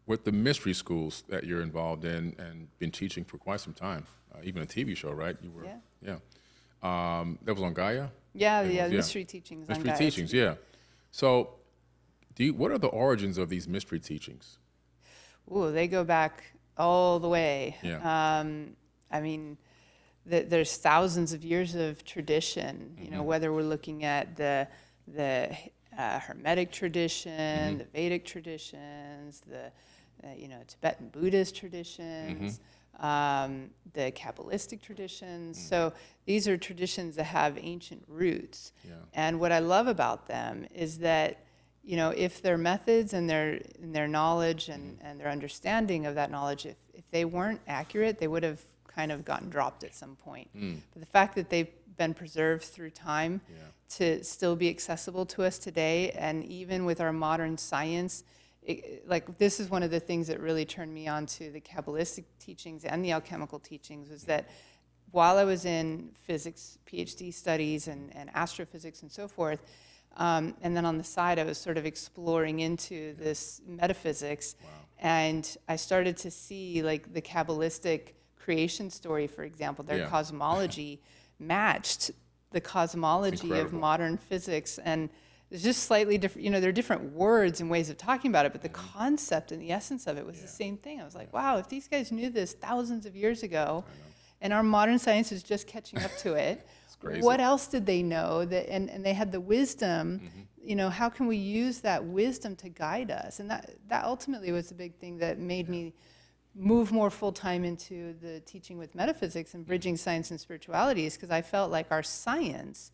With the mystery schools that you're involved in and been teaching for quite some time, even a TV show, right? You were, yeah. That was on Gaia? Yeah, mystery teachings on Gaia. Mystery teachings, yeah. So, what are the origins of these mystery teachings? Ooh, they go back all the way. Yeah. I mean, there's thousands of years of tradition, you know, whether we're looking at the Hermetic tradition, the Vedic traditions, the Tibetan Buddhist traditions, the Kabbalistic traditions. So these are traditions that have ancient roots. Yeah. And what I love about them is that, you know, if their methods and their knowledge and their understanding of that knowledge, if they weren't accurate, they would have kind of gotten dropped at some point. But the fact that they've been preserved through time to still be accessible to us today, and even with our modern science, like this is one of the things that really turned me on to the Kabbalistic teachings and the alchemical teachings, was that while I was in physics PhD studies and astrophysics and so forth, and then on the side I was sort of exploring into this metaphysics, and I started to see like the Kabbalistic creation story, for example, their cosmology matched the cosmology of modern physics, and it's just slightly different. You know, there are different words and ways of talking about it, but the concept and the essence of it was the same thing. I was like, wow, if these guys knew this thousands of years ago, and our modern science is just catching up to it, what else did they know? And they had the wisdom. You know, how can we use that wisdom to guide us? And that ultimately was the big thing that made me move more full-time into the teaching with metaphysics and bridging science and spirituality, is because I felt like our science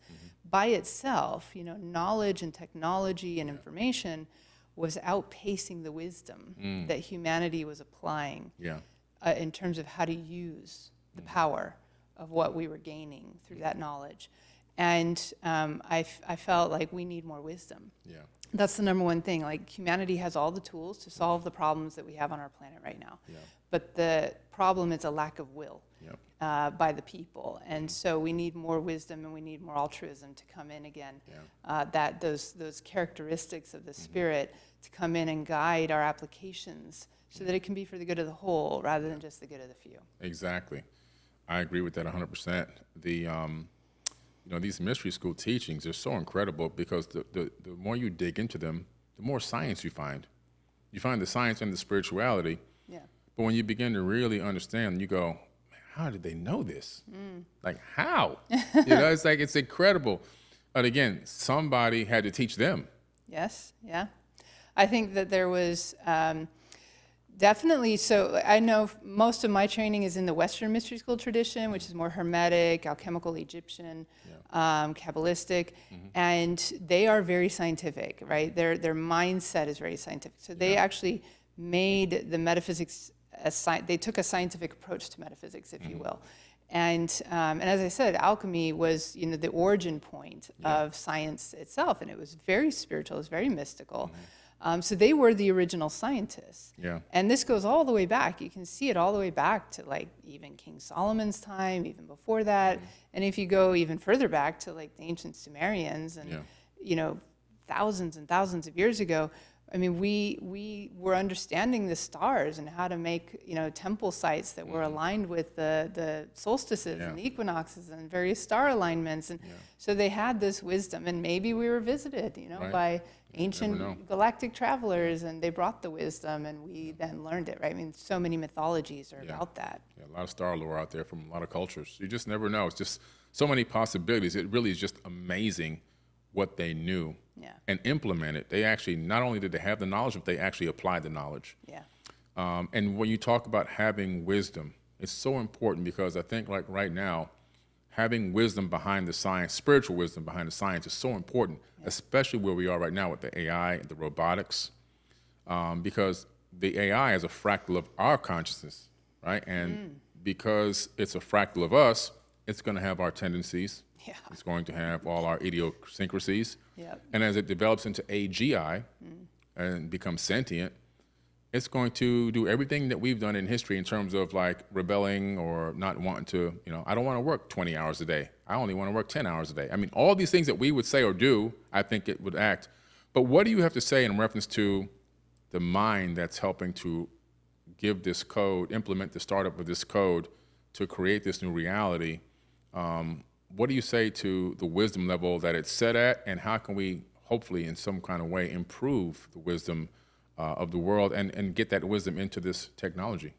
by itself, you know, knowledge and technology and information was outpacing the wisdom that humanity was applying in terms of how to use the power of what we were gaining through that knowledge. And I felt like we need more wisdom. Yeah. That's the number one thing. Like, humanity has all the tools to solve the problems that we have on our planet right now. Yeah. But the problem is a lack of will by the people. And so we need more wisdom, and we need more altruism to come in again. That those characteristics of the spirit to come in and guide our applications so that it can be for the good of the whole rather than just the good of the few. Exactly. I agree with that 100%. You know, these mystery school teachings are so incredible because the more you dig into them, the more science you find. You find the science and the spirituality. Yeah. But when you begin to really understand, you go, man, how did they know this? Like, how? You know, it's like, it's incredible. But again, somebody had to teach them. Yes, yeah. I think that there was definitely, so I know most of my training is in the Western mystery school tradition, which is more Hermetic, alchemical, Egyptian, Kabbalistic, and they are very scientific, right? Their mindset is very scientific. So they actually made the metaphysics, they took a scientific approach to metaphysics, if you will. And as I said, alchemy was, you know, the origin point of science itself, and it was very spiritual, it was very mystical. So they were the original scientists. Yeah. And this goes all the way back. You can see it all the way back to like even King Solomon's time, even before that. And if you go even further back to like the ancient Sumerians and, you know, thousands and thousands of years ago, I mean, we were understanding the stars and how to make, you know, temple sites that were aligned with the solstices and the equinoxes and various star alignments. And so they had this wisdom, and maybe we were visited, you know, by ancient galactic travelers, and they brought the wisdom, and we then learned it, right? I mean, so many mythologies are about that. Yeah, a lot of star lore out there from a lot of cultures. You just never know. It's just so many possibilities. It really is just amazing what they knew and implemented. They actually, not only did they have the knowledge, but they actually applied the knowledge. Yeah. And when you talk about having wisdom, it's so important, because I think like right now, having wisdom behind the science, spiritual wisdom behind the science, is so important, especially where we are right now with the AI and the robotics, because the AI is a fractal of our consciousness, right? And because it's a fractal of us, it's going to have our tendencies. Yeah. It's going to have all our idiosyncrasies. Yep. And as it develops into AGI and becomes sentient, it's going to do everything that we've done in history in terms of like rebelling or not wanting to, you know, I don't want to work 20 hours a day. I only want to work 10 hours a day. I mean, all these things that we would say or do, I think it would act. But what do you have to say in reference to the mind that's helping to give this code, implement the startup of this code to create this new reality. What do you say to the wisdom level that it's set at, and how can we hopefully in some kind of way improve the wisdom of the world and get that wisdom into this technology?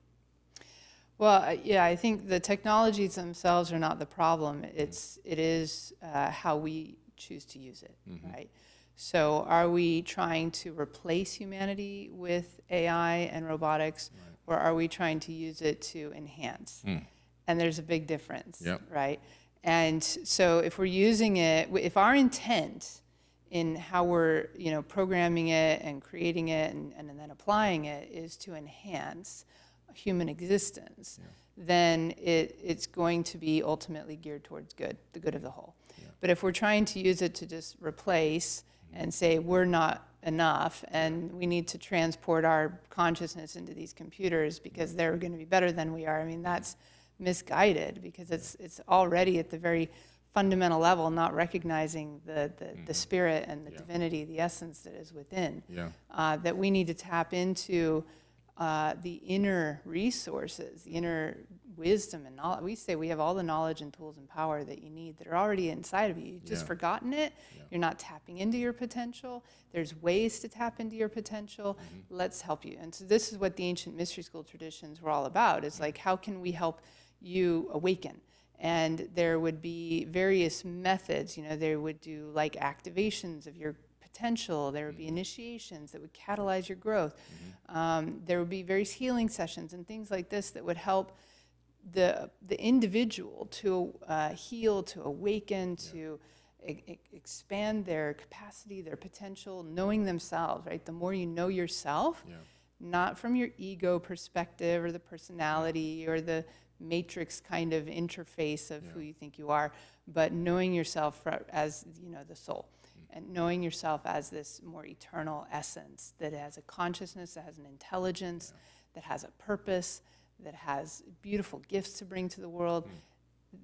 Well, yeah, I think the technologies themselves are not the problem. It is how we choose to use it, right? So are we trying to replace humanity with AI and robotics, or are we trying to use it to enhance? And there's a big difference, right? And so if we're using it, if our intent in how we're programming it and creating it and then applying it is to enhance human existence, then it's going to be ultimately geared towards the good of the whole. But if we're trying to use it to just replace and say we're not enough and we need to transport our consciousness into these computers because they're going to be better than we are, I mean, that's misguided, because it's already at the very fundamental level not recognizing the spirit and the divinity, the essence that is within, that we need to tap into the inner resources, the inner wisdom and knowledge. We say we have all the knowledge and tools and power that you need that are already inside of you. You've just forgotten it. You're not tapping into your potential. There's ways to tap into your potential. Let's help you. And so this is what the ancient mystery school traditions were all about. It's like, how can we help you awaken? And there would be various methods. They would do like activations of your potential. There would be initiations that would catalyze your growth. There would be various healing sessions and things like this that would help the individual to heal, to awaken, to expand their capacity, their potential, knowing themselves, right? The more you know yourself, not from your ego perspective or the personality or the matrix kind of interface of who you think you are, but knowing yourself as the soul. And knowing yourself as this more eternal essence that has a consciousness, that has an intelligence, that has a purpose, that has beautiful gifts to bring to the world.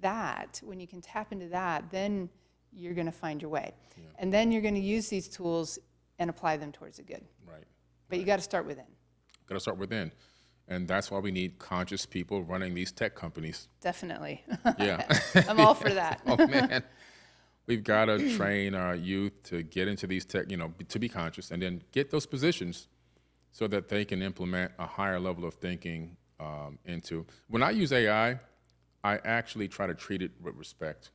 That, when you can tap into that, then you're going to find your way. And then you're going to use these tools and apply them towards the good. Right. But you got to start within. Got to start within. And that's why we need conscious people running these tech companies. Definitely. Yeah. I'm all for that. Oh, man. We've got to train our youth to get into these tech, to be conscious, and then get those positions so that they can implement a higher level of thinking into. When I use AI, I actually try to treat it with respect.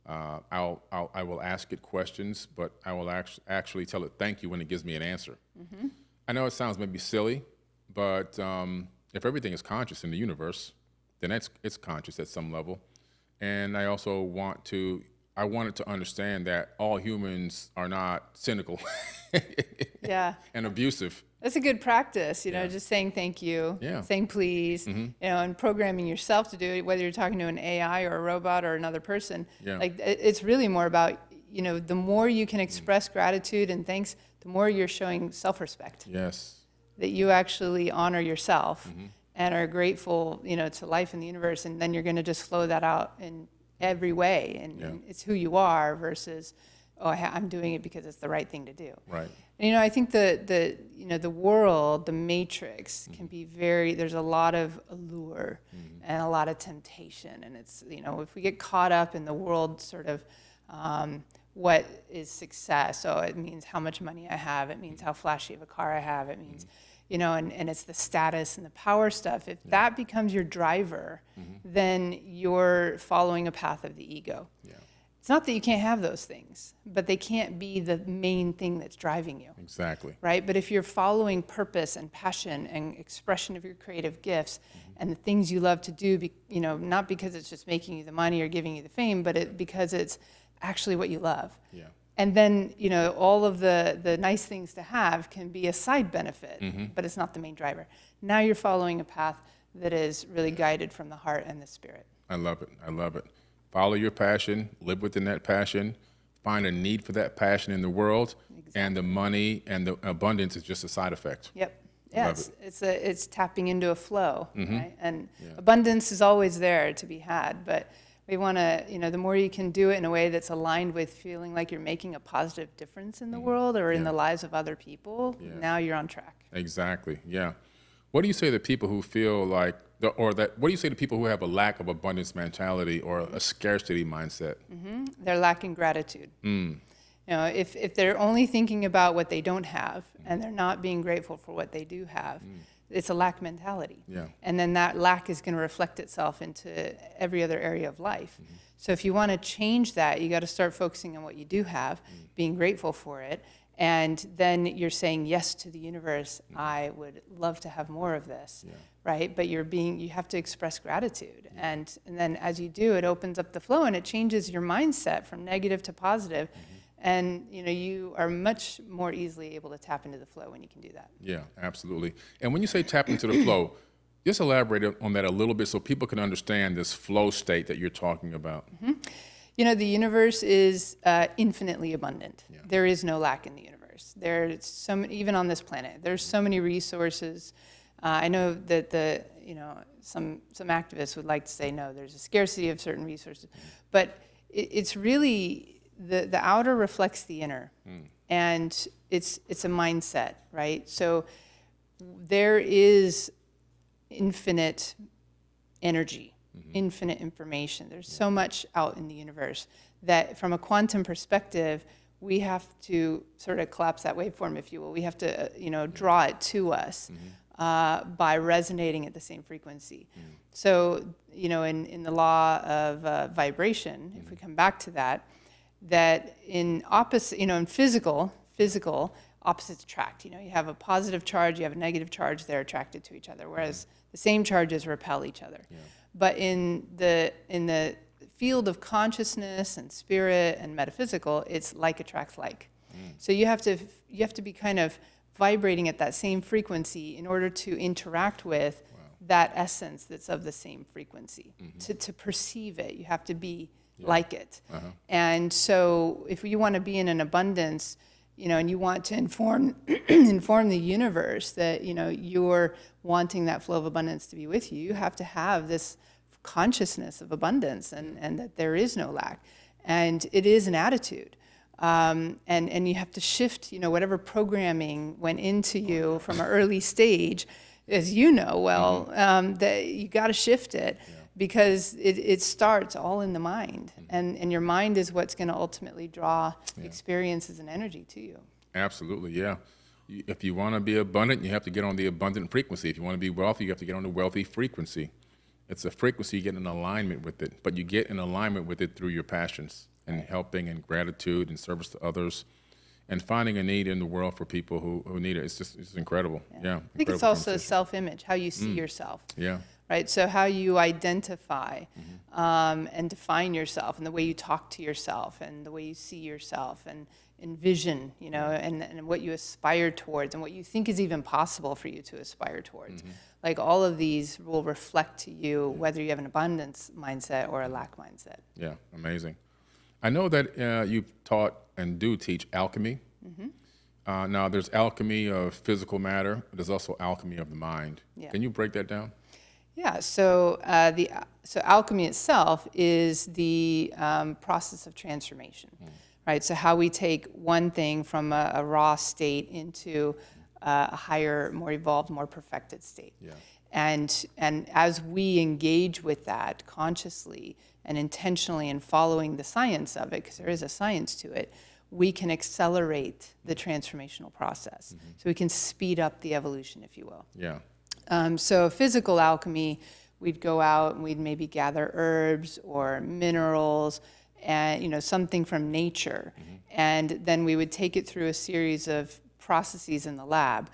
I will ask it questions, but I will actually tell it thank you when it gives me an answer. I know it sounds maybe silly, but if everything is conscious in the universe, then it's conscious at some level. And I also want it to understand that all humans are not cynical and abusive. That's a good practice, just saying thank you, saying please, and programming yourself to do it, whether you're talking to an AI or a robot or another person. Like, it's really more about, the more you can express gratitude and thanks, the more you're showing self-respect. Yes. That you actually honor yourself and are grateful, to life in the universe, and then you're going to just flow that out in every way, and it's who you are versus, I'm doing it because it's the right thing to do. Right. And, I think the world, the matrix, can be there's a lot of allure and a lot of temptation, and it's, if we get caught up in the world sort of, what is success? So it means how much money I have, it means how flashy of a car I have, it means, and it's the status and the power stuff. If that becomes your driver, then you're following a path of the ego. It's not that you can't have those things, but they can't be the main thing that's driving you. Exactly. Right? But if you're following purpose and passion and expression of your creative gifts and the things you love to do, not because it's just making you the money or giving you the fame, but because it's actually what you love. Yeah. And then, all of the nice things to have can be a side benefit, but it's not the main driver. Now you're following a path that is really guided from the heart and the spirit. I love it. I love it. Follow your passion, live within that passion, find a need for that passion in the world, and the money and the abundance is just a side effect. Yep. Yes, it's tapping into a flow, right? And abundance is always there to be had, but we want to, the more you can do it in a way that's aligned with feeling like you're making a positive difference in the world or in the lives of other people, now you're on track. Exactly. Yeah. What do you say to people who feel like, what do you say to people who have a lack of abundance mentality or a scarcity mindset? They're lacking gratitude. If they're only thinking about what they don't have and they're not being grateful for what they do have, it's a lack mentality. Yeah. And then that lack is going to reflect itself into every other area of life. So if you want to change that, you got to start focusing on what you do have, being grateful for it, and then you're saying yes to the universe. I would love to have more of this, right? But you have to express gratitude, and then as you do, it opens up the flow and it changes your mindset from negative to positive. And you are much more easily able to tap into the flow when you can do that. Yeah, absolutely. And when you say tap into the flow, just elaborate on that a little bit so people can understand this flow state that you're talking about. The universe is infinitely abundant. Yeah. There is no lack in the universe. There's even on this planet, there's so many resources. I know that some activists would like to say no, there's a scarcity of certain resources, but it's really the outer reflects the inner, and it's a mindset, right? So there is infinite energy, infinite information. There's so much out in the universe that from a quantum perspective, we have to sort of collapse that waveform, if you will. We have to, draw it to us by resonating at the same frequency. So, in the law of vibration, if we come back to that in opposite, in physical, opposites attract. You have a positive charge, you have a negative charge, they're attracted to each other, whereas the same charges repel each other. Yeah. But in the field of consciousness and spirit and metaphysical, it's like attracts like. So you have to be kind of vibrating at that same frequency in order to interact with that essence that's of the same frequency. To perceive it, you have to be like it. And so if you want to be in an abundance, and you want to inform the universe that, you're wanting that flow of abundance to be with you, you have to have this consciousness of abundance and that there is no lack. And it is an attitude. And you have to shift, whatever programming went into you from an early stage, as you know well, that you got to shift it. Because it starts all in the mind, and your mind is what's going to ultimately draw experiences and energy to you. Absolutely, yeah. If you want to be abundant, you have to get on the abundant frequency. If you want to be wealthy, you have to get on the wealthy frequency. It's a frequency, you get in alignment with it, but you get in alignment with it through your passions and helping and gratitude and service to others and finding a need in the world for people who need it. It's incredible. Yeah. I think it's also self-image, how you see yourself. Yeah. Right, so how you identify and define yourself, and the way you talk to yourself, and the way you see yourself, and envision, and what you aspire towards, and what you think is even possible for you to aspire towards. Like all of these will reflect to you whether you have an abundance mindset or a lack mindset. Yeah, amazing. I know that you've taught and do teach alchemy. Now, there's alchemy of physical matter, but there's also alchemy of the mind. Yeah. Can you break that down? Yeah, so so alchemy itself is the process of transformation, right? So how we take one thing from a raw state into a higher, more evolved, more perfected state. Yeah. And as we engage with that consciously and intentionally and following the science of it, because there is a science to it, we can accelerate the transformational process. So we can speed up the evolution, if you will. Yeah. So physical alchemy, we'd go out and we'd maybe gather herbs or minerals and, something from nature. And then we would take it through a series of processes in the lab.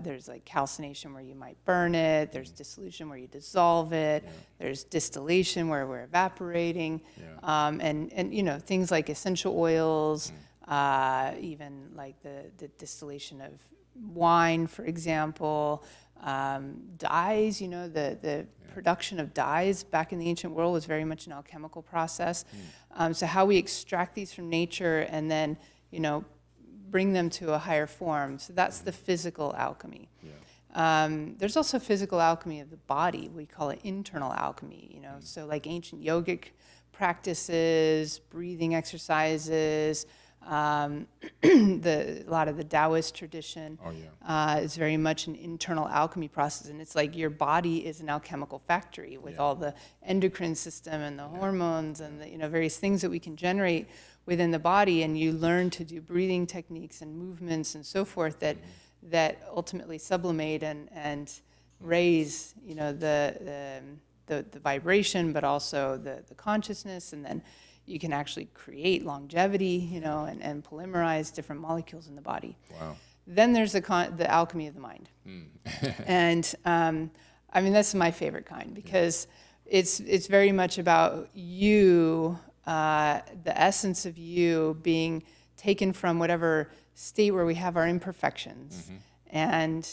There's like calcination where you might burn it. There's dissolution where you dissolve it. There's distillation where we're evaporating. And things like essential oils, even like the distillation of wine, for example. Dyes, the production of dyes back in the ancient world was very much an alchemical process. So how we extract these from nature and then, bring them to a higher form. So that's the physical alchemy. There's also physical alchemy of the body. We call it internal alchemy, So like ancient yogic practices, breathing exercises, A lot of the Taoist tradition is very much an internal alchemy process, and it's like your body is an alchemical factory with all the endocrine system and the hormones and the various things that we can generate within the body, and you learn to do breathing techniques and movements and so forth that ultimately sublimate and raise the vibration, but also the consciousness, and then you can actually create longevity, and polymerize different molecules in the body. Wow. Then there's the alchemy of the mind. And I mean, that's my favorite kind, because it's very much about you, the essence of you being taken from whatever state where we have our imperfections. And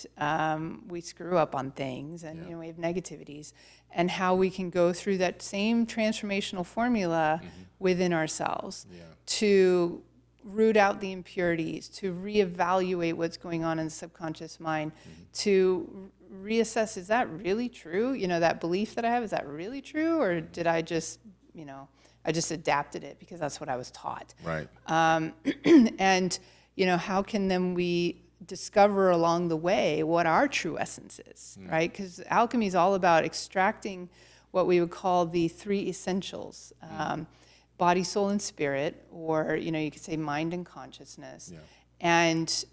we screw up on things, and we have negativities, and how we can go through that same transformational formula within ourselves to root out the impurities, to reevaluate what's going on in the subconscious mind, to reassess, is that really true? That belief that I have, is that really true? Or did I just, I just adapted it because that's what I was taught. Right. And, how can then we discover along the way what our true essence is, right? Because alchemy is all about extracting what we would call the three essentials, body, soul, and spirit, or, you could say mind and consciousness. Yeah. And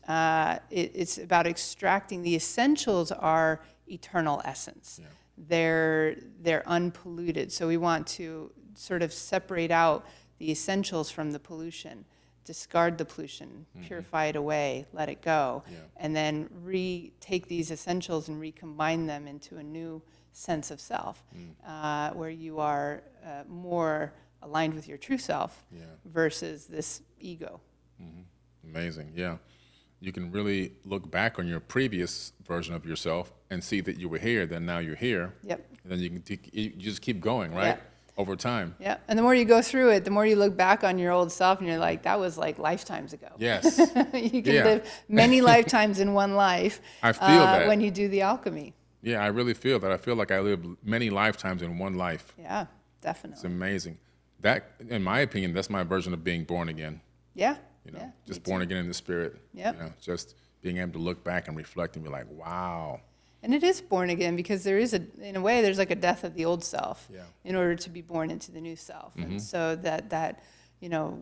it's about extracting the essentials are eternal essence. Yeah. They're unpolluted. So we want to sort of separate out the essentials from the pollution, discard the pollution, purify it away, let it go, and then take these essentials and recombine them into a new sense of self, where you are more aligned with your true self versus this ego. Amazing, yeah. You can really look back on your previous version of yourself and see that you were here, then now you're here. Yep. And then you just keep going, right? Yeah. Over time. Yeah, and the more you go through it, the more you look back on your old self and you're like, that was like lifetimes ago. Yes. You can live many lifetimes in one life. I feel that. When you do the alchemy. Yeah, I really feel that. I feel like I lived many lifetimes in one life. Yeah, definitely. It's amazing. That, in my opinion, that's my version of being born again. Yeah. Just born again in the spirit. Yeah. Just being able to look back and reflect and be like, wow. And it is born again because there is in a way, there's like a death of the old self in order to be born into the new self. And so that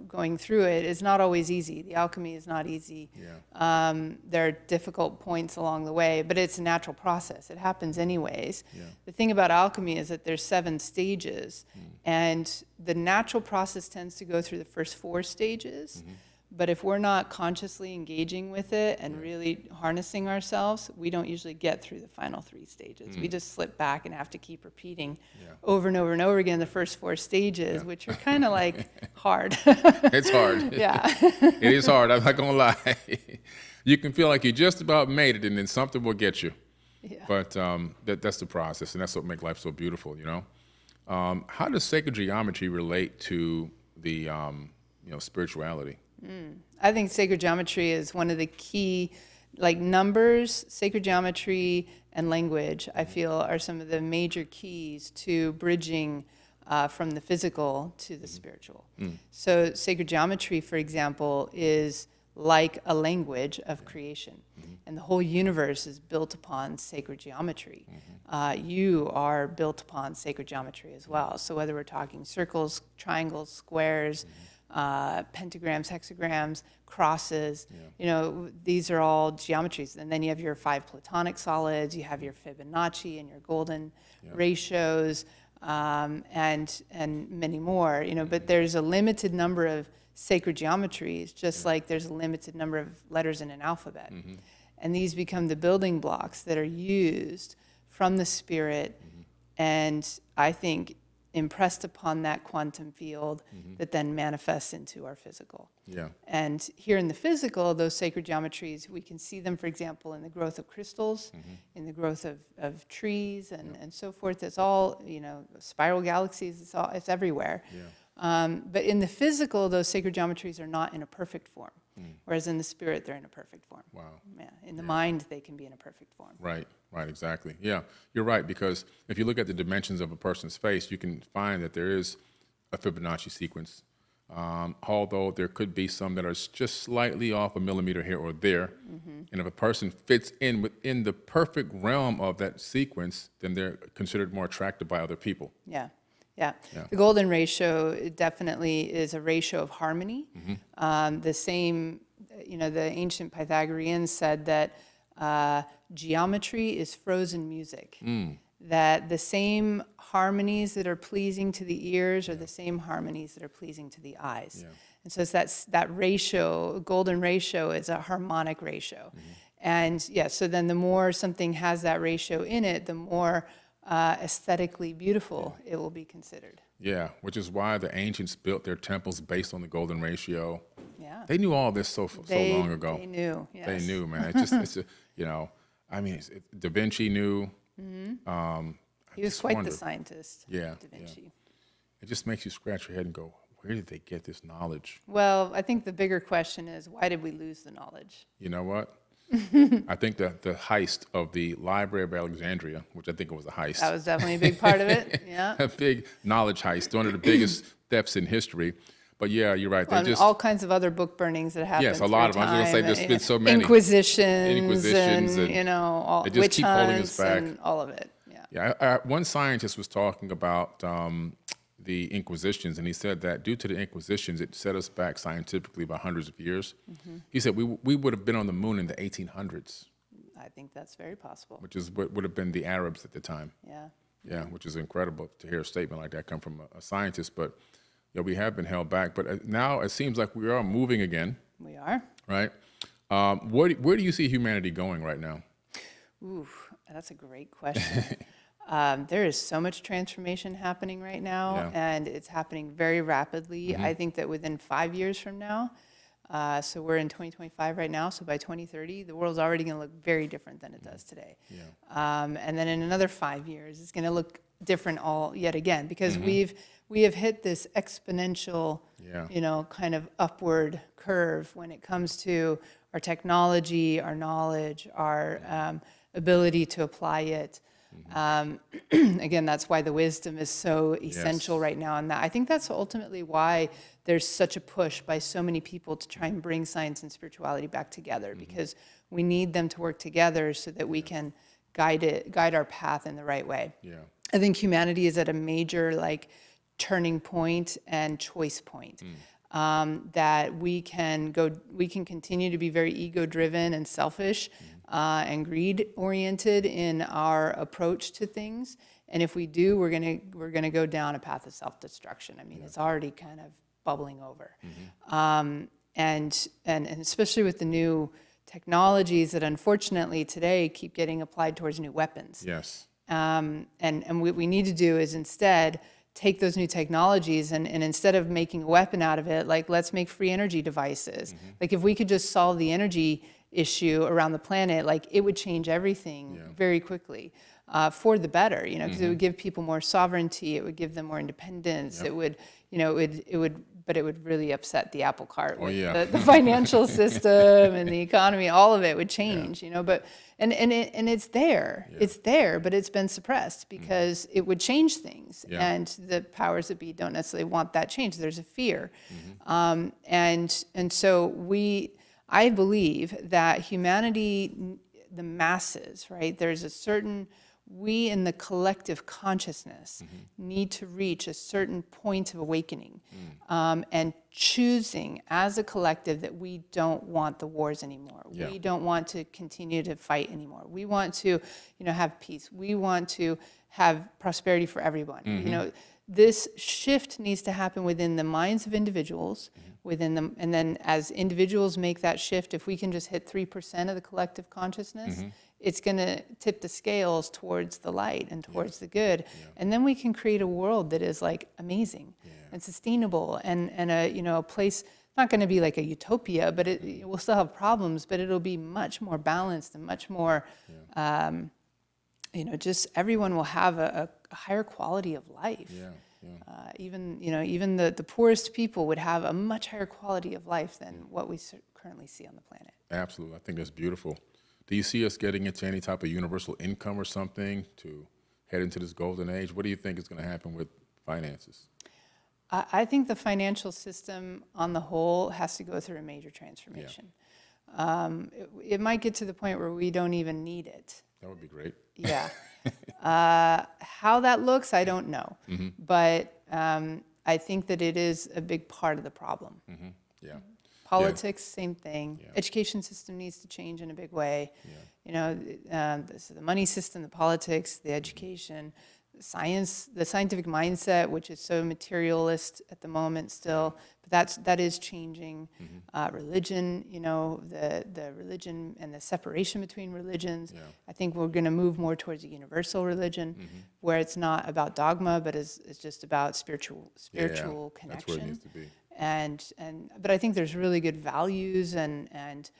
going through it is not always easy. The alchemy is not easy. Yeah. There are difficult points along the way, but it's a natural process. It happens anyways. Yeah. The thing about alchemy is that there's 7 stages, and the natural process tends to go through the first 4 stages. But if we're not consciously engaging with it and really harnessing ourselves, we don't usually get through the final 3 stages. We just slip back and have to keep repeating over and over and over again the first 4 stages, which are kind of like hard. It's hard. Yeah. It is hard. I'm not going to lie. You can feel like you just about made it, and then something will get you. Yeah. But that's the process, and that's what makes life so beautiful, How does sacred geometry relate to the spirituality? I think sacred geometry is one of the key, like numbers, sacred geometry, and language, I feel are some of the major keys to bridging from the physical to the spiritual. So sacred geometry, for example, is like a language of creation. And the whole universe is built upon sacred geometry. You are built upon sacred geometry as well. So whether we're talking circles, triangles, squares, pentagrams, hexagrams, crosses, these are all geometries. And then you have your 5 platonic solids, you have your Fibonacci and your golden ratios, and many more, but there's a limited number of sacred geometries, just like there's a limited number of letters in an alphabet. And these become the building blocks that are used from the spirit, and I think impressed upon that quantum field that then manifests into our physical. Yeah. And here in the physical, those sacred geometries, we can see them, for example, in the growth of crystals, in the growth of trees and so forth. It's all, spiral galaxies, it's everywhere. Yeah. But in the physical, those sacred geometries are not in a perfect form, whereas in the spirit, they're in a perfect form. Wow. Yeah. In the mind, they can be in a perfect form. Right, exactly. Yeah, you're right, because if you look at the dimensions of a person's face, you can find that there is a Fibonacci sequence although there could be some that are just slightly off a millimeter here or there. And if a person fits in within the perfect realm of that sequence, then they're considered more attractive by other people. Yeah. The golden ratio definitely is a ratio of harmony. The same, the ancient Pythagoreans said that geometry is frozen music. That the same harmonies that are pleasing to the ears are the same harmonies that are pleasing to the eyes. And so it's that ratio, golden ratio is a harmonic ratio. And so then the more something has that ratio in it, the more aesthetically beautiful it will be considered. Yeah, which is why the ancients built their temples based on the golden ratio. Yeah. They knew all this so long ago. They knew, yes. They knew, man. Da Vinci knew. He was quite the scientist, Da Vinci. Yeah. It just makes you scratch your head and go, where did they get this knowledge? Well, I think the bigger question is, why did we lose the knowledge? You know what? I think the heist of the Library of Alexandria, which I think it was a heist. That was definitely a big part of it, yeah. A big knowledge heist, one of the biggest thefts in history. But yeah, you're right. Well, all kinds of other book burnings that happened. Yes, a lot of them. I was going to say there's been so many. Inquisitions and all they just witch keep holding us hunts back. and all of it. One scientist was talking about the Inquisitions, and he said that due to the Inquisitions, it set us back scientifically by hundreds of years. He said we would have been on the moon in the 1800s. I think that's very possible. Which is what would have been the Arabs at the time. Yeah, which is incredible to hear a statement like that come from a scientist. But we have been held back. But now it seems like we are moving again. We are. Right? Where do you see humanity going right now? Ooh, that's a great question. There is so much transformation happening right now, and it's happening very rapidly. I think that within 5 years from now, so we're in 2025 right now, so by 2030, the world's already going to look very different than it does today. And then in another 5 years, it's going to look different yet again, because we have hit this exponential, kind of upward curve when it comes to our technology, our knowledge, our ability to apply it. Again, that's why the wisdom is so essential right now. And I think that's ultimately why there's such a push by so many people to try and bring science and spirituality back together, because we need them to work together so that we can guide our path in the right way. I think humanity is at a major turning point and choice point. That we can continue to be very ego-driven and selfish and greed-oriented in our approach to things, and if we do, we're gonna go down a path of self-destruction. I mean, it's already kind of bubbling over, and especially with the new technologies that unfortunately today keep getting applied towards new weapons. And what we need to do is instead take those new technologies and instead of making a weapon out of it, let's make free energy devices. If we could just solve the energy issue around the planet, it would change everything very quickly for the better, because it would give people more sovereignty, it would give them more independence, it would, but it would really upset the apple cart with the financial system and the economy. All of it would change, but and it's there, but it's been suppressed because it would change things, and the powers that be don't necessarily want that change. There's a fear, and so I believe that humanity, the masses, right? There's a certain, we in the collective consciousness need to reach a certain point of awakening, and choosing as a collective that we don't want the wars anymore. We don't want to continue to fight anymore. We want to, have peace. We want to have prosperity for everyone. This shift needs to happen within the minds of individuals, within them, and then as individuals make that shift, if we can just hit 3% of the collective consciousness, it's going to tip the scales towards the light and towards the good, and then we can create a world that is amazing and sustainable, and a place, not going to be like a utopia, but it will still have problems, but it'll be much more balanced and much more, just everyone will have a higher quality of life. Even the poorest people would have a much higher quality of life than what we currently see on the planet. Absolutely. I think that's beautiful. Do you see us getting into any type of universal income or something to head into this golden age? What do you think is going to happen with finances? I think the financial system on the whole has to go through a major transformation. It might get to the point where we don't even need it. That would be great. Yeah. How that looks, I don't know. But I think that it is a big part of the problem. Yeah. Politics, same thing. Education system needs to change in a big way. You know, so the money system, the politics, the education, science, the scientific mindset, which is so materialist at the moment still, but that is changing. Religion, you know, the religion and the separation between religions. I think we're going to move more towards a universal religion, where it's not about dogma, but it's just about spiritual connection. That's where it needs to be. But I think there's really good values and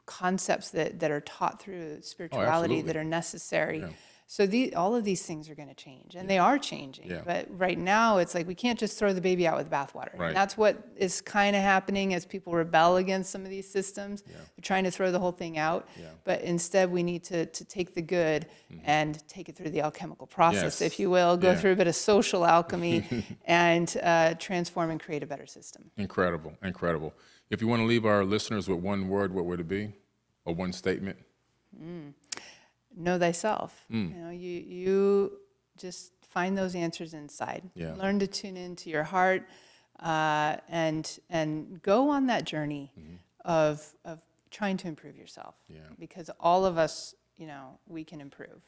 concepts that are taught through spirituality that are necessary. So all of these things are going to change, and they are changing. But right now, it's like we can't just throw the baby out with the bathwater. Right. And that's what is kind of happening as people rebel against some of these systems. They're trying to throw the whole thing out. But instead, we need to take the good and take it through the alchemical process, if you will, go through a bit of social alchemy and transform and create a better system. Incredible, incredible. If you want to leave our listeners with one word, what would it be? Or one statement? Know thyself. You know, you just find those answers inside. Learn to tune into your heart, and go on that journey of trying to improve yourself. Because all of us, you know, we can improve.